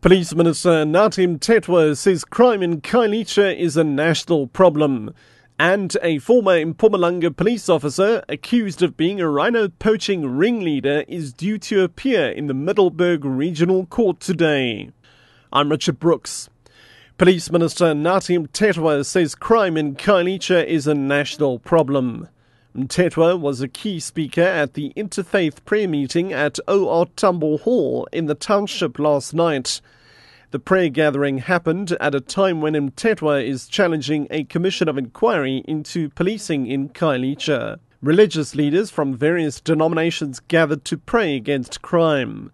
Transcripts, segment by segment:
Police Minister Nathi Mthethwa says crime in Khayelitsha is a national problem. And a former Mpumalanga police officer accused of being a rhino poaching ringleader is due to appear in the Middelburg Regional Court today. I'm Richard Brooks. Police Minister Nathi Mthethwa says crime in Khayelitsha is a national problem. Mthethwa was a key speaker at the interfaith prayer meeting at O.R. Tambo Hall in the township last night. The prayer gathering happened at a time when Mthethwa is challenging a commission of inquiry into policing in Khayelitsha. Religious leaders from various denominations gathered to pray against crime.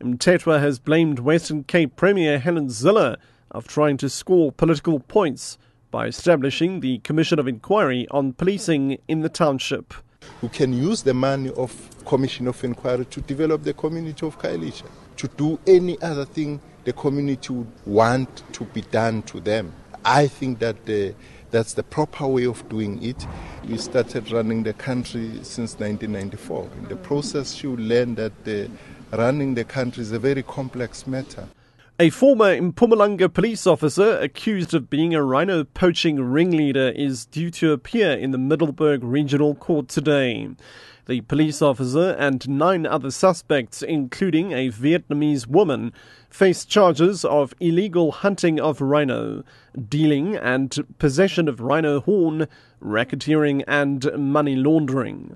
Mthethwa has blamed Western Cape Premier Helen Zille of trying to score political points by establishing the Commission of Inquiry on Policing in the township. Who can use the money of Commission of Inquiry to develop the community of Khayelitsha, to do any other thing the community would want to be done to them. I think that that's the proper way of doing it. We started running the country since 1994. In the process, you learn that running the country is a very complex matter. A former Mpumalanga police officer accused of being a rhino poaching ringleader is due to appear in the Middelburg Regional Court today. The police officer and 9 other suspects, including a Vietnamese woman, face charges of illegal hunting of rhino, dealing and possession of rhino horn, racketeering and money laundering.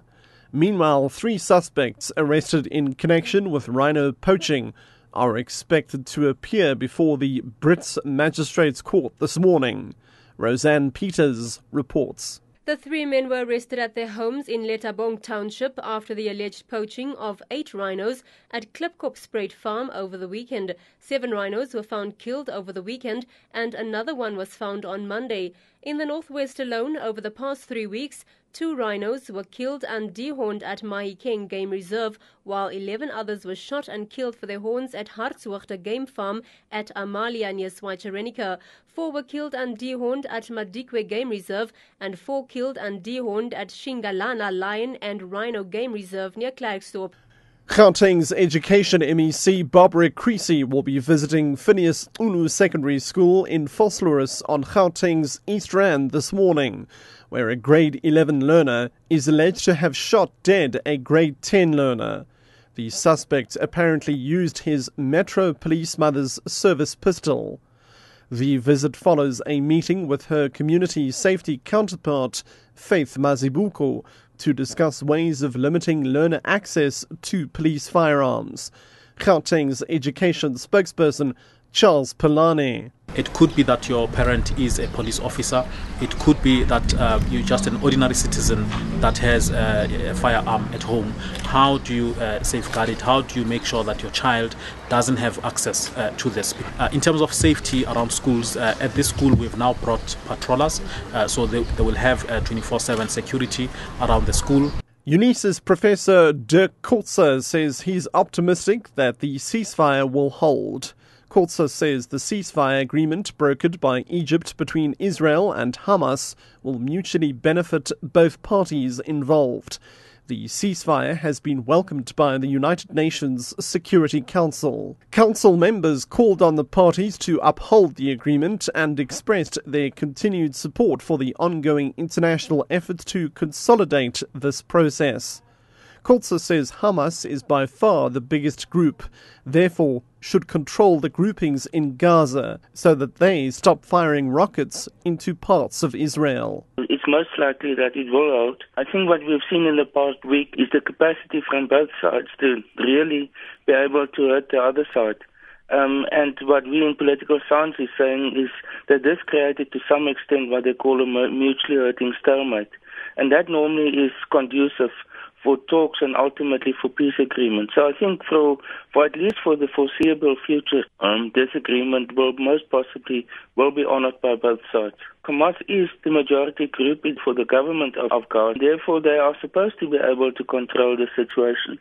Meanwhile, 3 suspects arrested in connection with rhino poaching are expected to appear before the Brits Magistrates Court this morning. Roseanne Peters reports. The 3 men were arrested at their homes in Lettabong Township after the alleged poaching of 8 rhinos at Klipkopspruit Farm over the weekend. 7 rhinos were found killed over the weekend and another one was found on Monday. In the northwest alone, over the past 3 weeks, 2 rhinos were killed and dehorned at Mahikeng Game Reserve, while 11 others were shot and killed for their horns at Hartshoogte Game Farm at Amalia near Schweizerenica. 4 were killed and dehorned at Madikwe Game Reserve and 4 killed and dehorned at Shingalana Lion and Rhino Game Reserve near Klerksdorp. Gauteng's Education MEC Barbara Creasy will be visiting Phineas Unu Secondary School in Vosloorus on Gauteng's East Rand this morning, where a grade 11 learner is alleged to have shot dead a grade 10 learner. The suspect apparently used his Metro Police mother's service pistol. The visit follows a meeting with her community safety counterpart, Faith Mazibuko, to discuss ways of limiting learner access to police firearms. Gauteng's education spokesperson, Charles Pelane. It could be that your parent is a police officer. It could be that you're just an ordinary citizen that has a firearm at home. How do you safeguard it? How do you make sure that your child doesn't have access to this? In terms of safety around schools, at this school we've now brought patrollers, so they will have 24/7 security around the school. UNISA's Professor Dirk Coetzee says he's optimistic that the ceasefire will hold. Coetzee says the ceasefire agreement brokered by Egypt between Israel and Hamas will mutually benefit both parties involved. The ceasefire has been welcomed by the United Nations Security Council. Council members called on the parties to uphold the agreement and expressed their continued support for the ongoing international effort to consolidate this process. Coetzee says Hamas is by far the biggest group, therefore should control the groupings in Gaza so that they stop firing rockets into parts of Israel. It's most likely that it will hold. I think what we've seen in the past week is the capacity from both sides to really be able to hurt the other side. And what we in political science is saying is that this created to some extent what they call a mutually hurting stalemate. And that normally is conducive for talks and ultimately for peace agreements. So I think for at least for the foreseeable future, this agreement will most possibly be honored by both sides. Hamas is the majority group for the government of Gaza. Therefore, they are supposed to be able to control the situation.